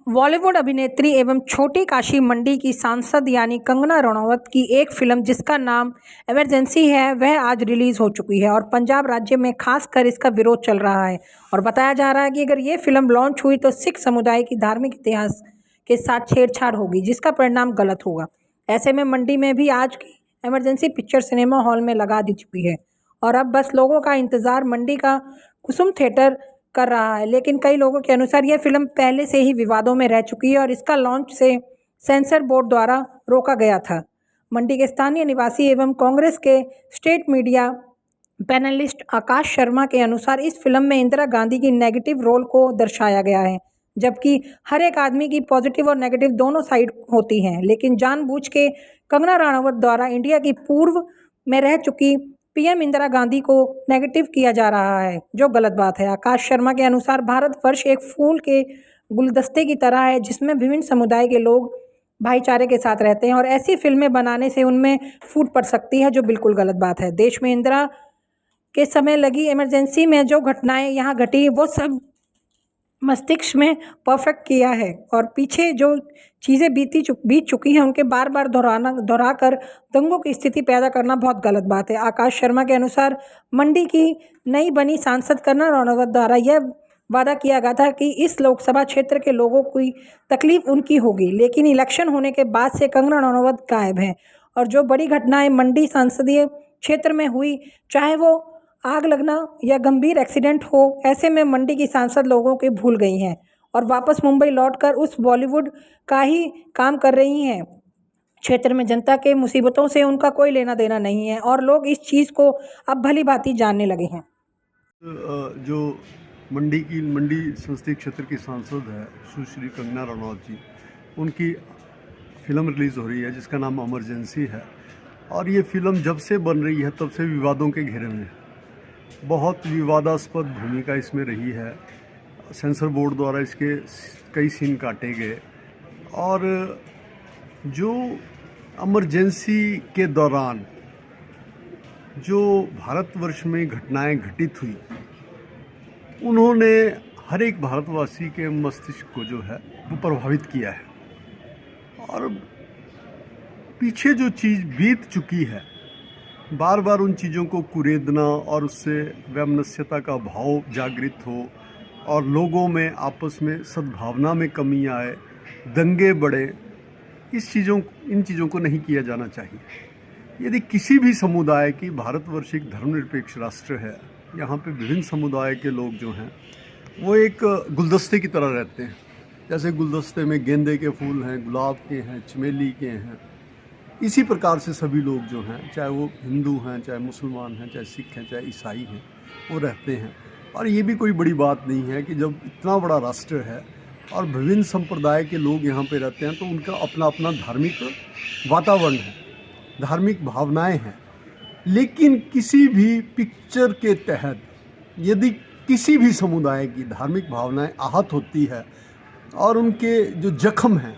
बॉलीवुड अभिनेत्री एवं छोटी काशी मंडी की सांसद यानी कंगना रनौत की एक फिल्म जिसका नाम इमरजेंसी है वह आज रिलीज हो चुकी है और पंजाब राज्य में खासकर इसका विरोध चल रहा है। और बताया जा रहा है कि अगर ये फिल्म लॉन्च हुई तो सिख समुदाय की धार्मिक इतिहास के साथ छेड़छाड़ होगी, जिसका परिणाम गलत होगा। ऐसे में मंडी में भी आज की इमरजेंसी पिक्चर सिनेमा हॉल में लगा दी चुकी है और अब बस लोगों का इंतजार मंडी का कुसुम थिएटर कर रहा है। लेकिन कई लोगों के अनुसार यह फिल्म पहले से ही विवादों में रह चुकी है और इसका लॉन्च से सेंसर बोर्ड द्वारा रोका गया था। मंडी के स्थानीय निवासी एवं कांग्रेस के स्टेट मीडिया पैनलिस्ट आकाश शर्मा के अनुसार इस फिल्म में इंदिरा गांधी की नेगेटिव रोल को दर्शाया गया है, जबकि हर एक आदमी की पॉजिटिव और नेगेटिव दोनों साइड होती हैं। लेकिन जानबूझ के कंगना रनावत द्वारा इंडिया की पूर्व में रह चुकी पीएम इंदिरा गांधी को नेगेटिव किया जा रहा है, जो गलत बात है। आकाश शर्मा के अनुसार भारतवर्ष एक फूल के गुलदस्ते की तरह है जिसमें विभिन्न समुदाय के लोग भाईचारे के साथ रहते हैं और ऐसी फिल्में बनाने से उनमें फूट पड़ सकती है, जो बिल्कुल गलत बात है। देश में इंदिरा के समय लगी इमरजेंसी में जो घटनाएं यहाँ घटी वो सब मस्तिष्क में परफेक्ट किया है और पीछे जो चीज़ें बीत चुकी हैं उनके बार बार दोहरा कर दंगों की स्थिति पैदा करना बहुत गलत बात है। आकाश शर्मा के अनुसार मंडी की नई बनी सांसद कंगना रनौत द्वारा यह वादा किया गया था कि इस लोकसभा क्षेत्र के लोगों की तकलीफ उनकी होगी, लेकिन इलेक्शन होने के बाद से कंगना रनौत गायब हैं और जो बड़ी घटनाएं मंडी संसदीय क्षेत्र में हुई, चाहे वो आग लगना या गंभीर एक्सीडेंट हो, ऐसे में मंडी की सांसद लोगों के भूल गई हैं और वापस मुंबई लौटकर उस बॉलीवुड का ही काम कर रही हैं। क्षेत्र में जनता के मुसीबतों से उनका कोई लेना देना नहीं है और लोग इस चीज़ को अब भली भांति जानने लगे हैं। जो मंडी संसदीय क्षेत्र की सांसद है सुश्री कंगना रनौत जी, उनकी फिल्म रिलीज़ हो रही है जिसका नाम इमरजेंसी है और ये फिल्म जब से बन रही है तब से विवादों के घेरे में है। बहुत विवादास्पद भूमिका इसमें रही है। सेंसर बोर्ड द्वारा इसके कई सीन काटे गए और जो इमरजेंसी के दौरान जो भारतवर्ष में घटनाएं घटित हुई, उन्होंने हर एक भारतवासी के मस्तिष्क को जो है वो प्रभावित किया है और पीछे जो चीज़ बीत चुकी है बार बार उन चीज़ों को कुरेदना और उससे वैमनस्यता का भाव जागृत हो और लोगों में आपस में सद्भावना में कमी आए, दंगे बढ़े, इन चीज़ों को नहीं किया जाना चाहिए। यदि किसी भी समुदाय की, भारतवर्ष एक धर्मनिरपेक्ष राष्ट्र है, यहाँ पे विभिन्न समुदाय के लोग जो हैं वो एक गुलदस्ते की तरह रहते हैं। जैसे गुलदस्ते में गेंदे के फूल हैं, गुलाब के हैं, चमेली के हैं, इसी प्रकार से सभी लोग जो हैं, चाहे वो हिंदू हैं, चाहे मुसलमान हैं, चाहे सिख हैं, चाहे ईसाई हैं, वो रहते हैं। और ये भी कोई बड़ी बात नहीं है कि जब इतना बड़ा राष्ट्र है और विभिन्न संप्रदाय के लोग यहाँ पे रहते हैं तो उनका अपना अपना धार्मिक वातावरण है, धार्मिक भावनाएं हैं। लेकिन किसी भी पिक्चर के तहत यदि किसी भी समुदाय की धार्मिक भावनाएं आहत होती है और उनके जो जख्म हैं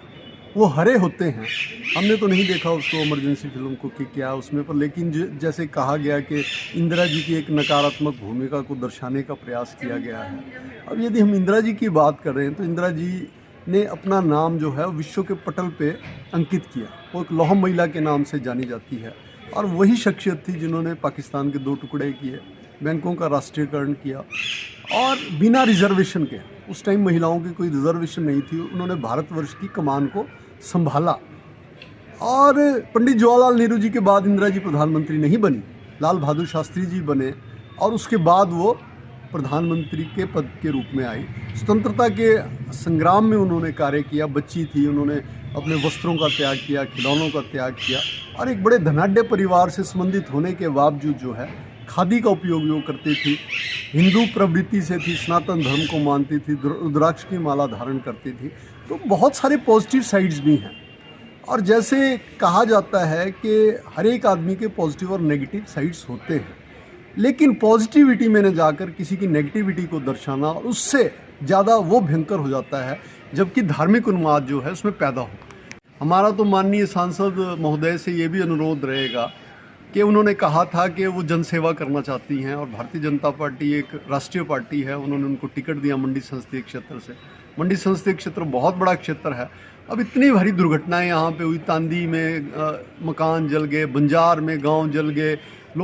वो हरे होते हैं, हमने तो नहीं देखा उसको इमरजेंसी फिल्म को कि क्या उसमें पर, लेकिन जैसे कहा गया कि इंदिरा जी की एक नकारात्मक भूमिका को दर्शाने का प्रयास किया गया है। अब यदि हम इंदिरा जी की बात कर रहे हैं तो इंदिरा जी ने अपना नाम जो है विश्व के पटल पे अंकित किया। वो एक लौह महिला के नाम से जानी जाती है और वही शख्सियत थी जिन्होंने पाकिस्तान के 2 टुकड़े किए, बैंकों का राष्ट्रीयकरण किया और बिना रिजर्वेशन के, उस टाइम महिलाओं की कोई रिजर्वेशन नहीं थी, उन्होंने भारतवर्ष की कमान को संभाला। और पंडित जवाहरलाल नेहरू जी के बाद इंदिरा जी प्रधानमंत्री नहीं बनी, लाल बहादुर शास्त्री जी बने और उसके बाद वो प्रधानमंत्री के पद के रूप में आई। स्वतंत्रता के संग्राम में उन्होंने कार्य किया, बच्ची थी, उन्होंने अपने वस्त्रों का त्याग किया, खिलौनों का त्याग किया और एक बड़े धनाढ्य परिवार से संबंधित होने के बावजूद जो है खादी का उपयोग वो करती थी, हिंदू प्रवृत्ति से थी, सनातन धर्म को मानती थी, रुद्राक्ष की माला धारण करती थी। तो बहुत सारे पॉजिटिव साइड्स भी हैं और जैसे कहा जाता है कि हर एक आदमी के पॉजिटिव और नेगेटिव साइड्स होते हैं, लेकिन पॉजिटिविटी में न जाकर किसी की नेगेटिविटी को दर्शाना और उससे ज़्यादा वो भयंकर हो जाता है जबकि धार्मिक उन्माद जो है उसमें पैदा हो। हमारा तो माननीय सांसद महोदय से ये भी अनुरोध रहेगा कि उन्होंने कहा था कि वो जनसेवा करना चाहती हैं और भारतीय जनता पार्टी एक राष्ट्रीय पार्टी है, उन्होंने उनको टिकट दिया मंडी संसदीय क्षेत्र से, मंडी संसदीय क्षेत्र बहुत बड़ा क्षेत्र है। अब इतनी भारी दुर्घटनाएं यहाँ पे हुई, तांदी में मकान जल गए, बंजार में गांव जल गए, लोग